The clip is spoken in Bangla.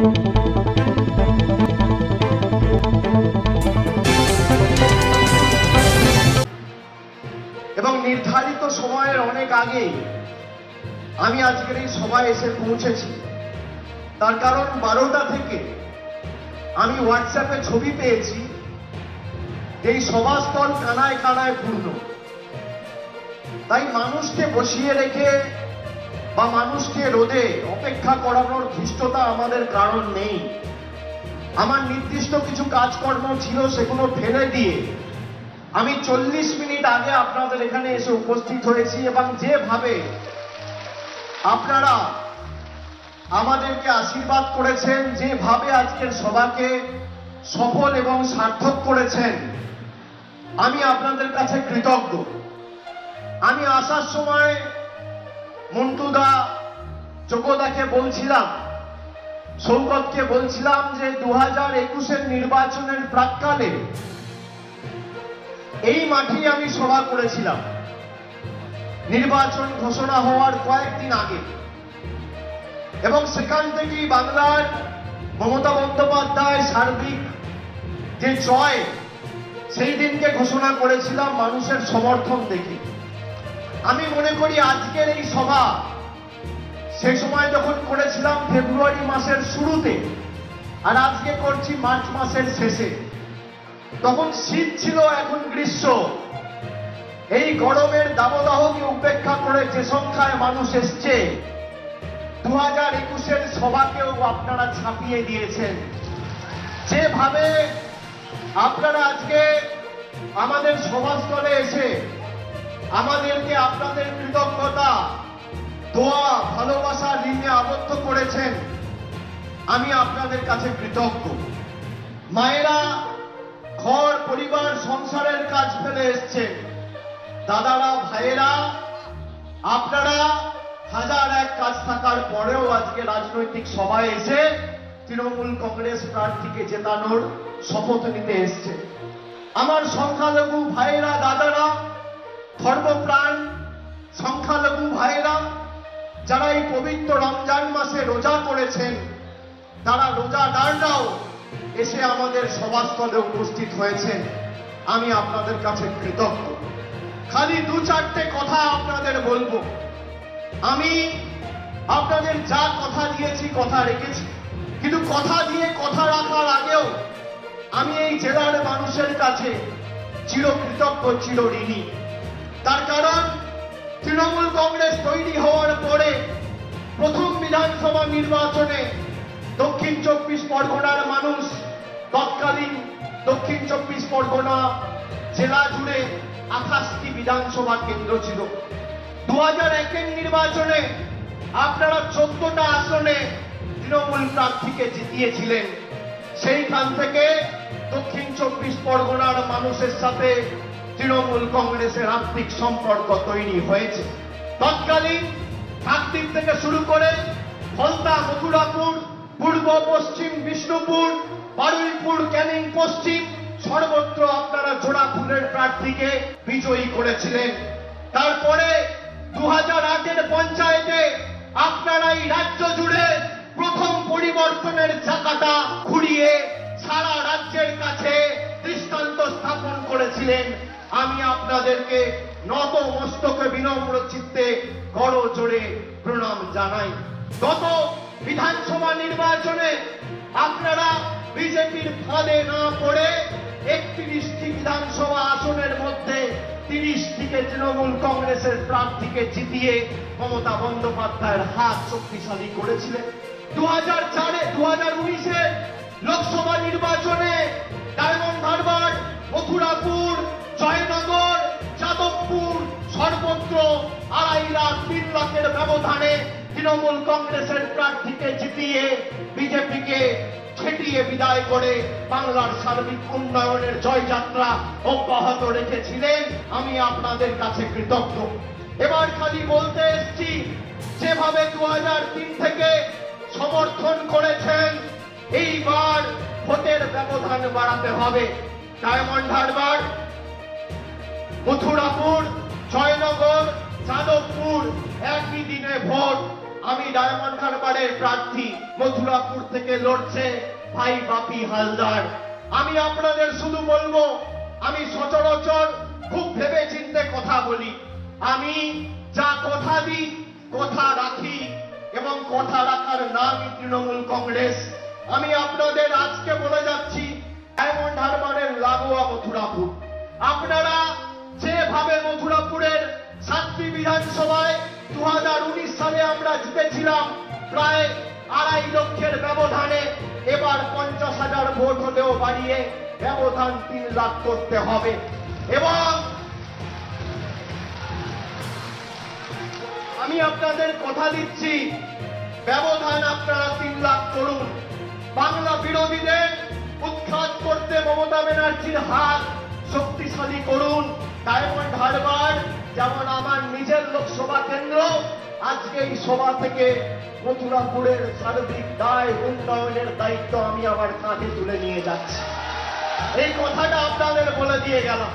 এবং নির্ধারিত সময়ের অনেক আগে আমি আজকের এই সভায় এসে পৌঁছেছি। তার কারণ 12টা থেকে আমি হোয়াটসঅ্যাপে ছবি পেয়েছি এই সভাস্থল কানায় কানায় পূর্ণ। তাই মানুষকে বসিয়ে রেখে বা মানুষকে রোদে অপেক্ষা করানোর ধৃষ্টতা আমাদের কারণ নেই। আমার নির্দিষ্ট কিছু কাজকর্ম ছিল, সেগুলো ফেলে দিয়ে আমি 40 মিনিট আগে আপনাদের এখানে এসে উপস্থিত হয়েছি। এবং যেভাবে আপনারা আমাদেরকে আশীর্বাদ করেছেন, যেভাবে আজকের সভাকে সফল এবং সার্থক করেছেন, আমি আপনাদের কাছে কৃতজ্ঞ। আমি আসার সময় মন্টুদা, যোগদাকে বলছিলাম, সৌগতকে বলছিলাম যে 2021-এর নির্বাচনের প্রাক্কালে এই মাঠেই আমি সভা করেছিলাম নির্বাচন ঘোষণা হওয়ার কয়েকদিন আগে। এবং সেখান থেকেই বাংলার মমতা বন্দ্যোপাধ্যায় সার্বিক যে জয়, সেই দিনকে ঘোষণা করেছিলাম মানুষের সমর্থন দেখে। আমি মনে করি আজকের এই সভা সে সময় যখন করেছিলাম ফেব্রুয়ারি মাসের শুরুতে, আর আজকে করছি মার্চ মাসের শেষে, তখন শীত ছিল, এখন গ্রীষ্ম। এই গরমের দাবদাহকে উপেক্ষা করে যে সংখ্যায় মানুষ এসছে, 2021-এর সভাকেও আপনারা ছাপিয়ে দিয়েছেন। যেভাবে আপনারা আজকে আমাদের সভাস্থলে এসে আমাদেরকে আপনাদের কৃতজ্ঞতা, দোয়া, ভালোবাসার ঋণে আবদ্ধ করেছেন, আমি আপনাদের কাছে কৃতজ্ঞ। মায়েরা ঘর পরিবার সংসারের কাজ ফেলে এসছেন, দাদারা, ভাইয়েরা, আপনারা হাজার এক কাজ থাকার পরেও আজকে রাজনৈতিক সভায় এসে তৃণমূল কংগ্রেস প্রার্থীকে জেতানোর শপথ নিতে এসছে। আমার সংখ্যালঘু ভাইয়েরা, দাদারা, ধর্মপ্রাণ সংখ্যালঘু ভাইয়েরা, যারা এই পবিত্র রমজান মাসে রোজা করেছেন, তারা রোজাদাররাও এসে আমাদের সভাস্থলে উপস্থিত হয়েছেন। আমি আপনাদের কাছে কৃতজ্ঞ। খালি 2-4টে কথা আপনাদের বলবো। আমি আপনাদের যা কথা দিয়েছি, কথা রেখেছি, কিন্তু কথা দিয়ে কথা রাখার আগেও আমি এই জেলার মানুষের কাছে চিরকৃতজ্ঞ, চিরঋণী। তার কারণ তৃণমূল কংগ্রেস তৈরি হওয়ার পরে প্রথম বিধানসভা নির্বাচনে দক্ষিণ 24 পরগনার মানুষ, তৎকালীন দক্ষিণ 24 পরগনা জেলা জুড়ে 28টি বিধানসভা কেন্দ্র ছিল। 2001-এর নির্বাচনে আপনারা 14টা আসনে তৃণমূল প্রার্থীকে জিতিয়েছিলেন। সেইখান থেকে দক্ষিণ 24 পরগনার মানুষের সাথে তৃণমূল কংগ্রেসের আত্মিক সম্পর্ক তৈরি হয়েছে। তৎকালীন কাকদ্বীপ থেকে শুরু করে ফলতা, মথুরাপুর, পূর্ব পশ্চিম বিষ্ণুপুর, বারুইপুর, ক্যানিং পশ্চিম, সর্বত্র আপনারা জোড়া ফুলের প্রার্থীকে বিজয়ী করেছিলেন। তারপরে 2008-এর পঞ্চায়েতে আপনারাই রাজ্য জুড়ে প্রথম পরিবর্তনের চাকাটা ঘুরিয়ে সারা রাজ্যের কাছে দৃষ্টান্ত স্থাপন করেছিলেন। আমি আপনাদেরকে নত মস্তকে বিনম্র চিত্তে গড় জোড়ে প্রণাম জানাই। গত বিধানসভা নির্বাচনে আপনারা বিজেপির ফাঁদে না পড়ে 31টি বিধানসভা আসনের মধ্যে 30টিকে তৃণমূল কংগ্রেসের প্রার্থীকে জিতিয়ে মমতা বন্দ্যোপাধ্যায়ের হাত শক্তিশালী করেছিলেন। 2019-এ লোকসভা নির্বাচনে ডায়মন্ড হারবার, মথুরাপুর, জয়নগর, যাদবপুর সর্বত্র 2.5 লাখ 3 লাখের ব্যবধানে তৃণমূল কংগ্রেসের প্রার্থীকে জিতিয়ে বিজেপিকে ছেটিয়ে বিদায় করে বাংলার সার্বিক উন্নয়নের জয়যাত্রা অব্যাহত রেখেছিলেন। আমি আপনাদের কাছে কৃতজ্ঞ। এবার খালি বলতে এসছি, যেভাবে 2003 থেকে সমর্থন করেছেন, এইবার ভোটের ব্যবধান বাড়াতে হবে। ডায়মন্ড হারবার, মথুরাপুর, জয়নগর, যাদবপুর একই দিনে ভোট। আমি ডায়মন্ড হারবারের প্রার্থী, মথুরাপুর থেকে লড়ছে ভাই বাপি হালদার। আমি আপনাদের শুধু বলবো, আমি সচরাচর খুব ভেবে চিন্তে কথা বলি। আমি যা কথা দিই কথা রাখি, এবং কথা রাখার নামই তৃণমূল কংগ্রেস। আমি আপনাদের আজকে বলে যাচ্ছি, ডায়মন্ড হারবারের লাগোয়া মথুরাপুর। আপনারা যেভাবে মথুরাপুরের 7টি বিধানসভায় 2019 সালে আমরা জিতেছিলাম প্রায় 2.5 লক্ষের ব্যবধানে, এবার 50,000 ভোট হলেও বাড়িয়ে ব্যবধান 3 লাখ করতে হবে। এবং আমি আপনাদের কথা দিচ্ছি, ব্যবধান আপনারা 3 লাখ করুন। বাংলা বিরোধীদের উৎখাত করতে মমতা ব্যানার্জির হাত শক্তিশালী করুন। ডায়মন্ড হারবার যেমন আমার নিজের লোকসভা কেন্দ্র, আজকে এই সভা থেকে মথুরাপুরের সার্বিক দায় উন্নয়নের দায়িত্ব আমি আমার কাঁধে তুলে নিয়ে যাচ্ছি। এই কথাটা আপনাদের বলে দিয়ে গেলাম।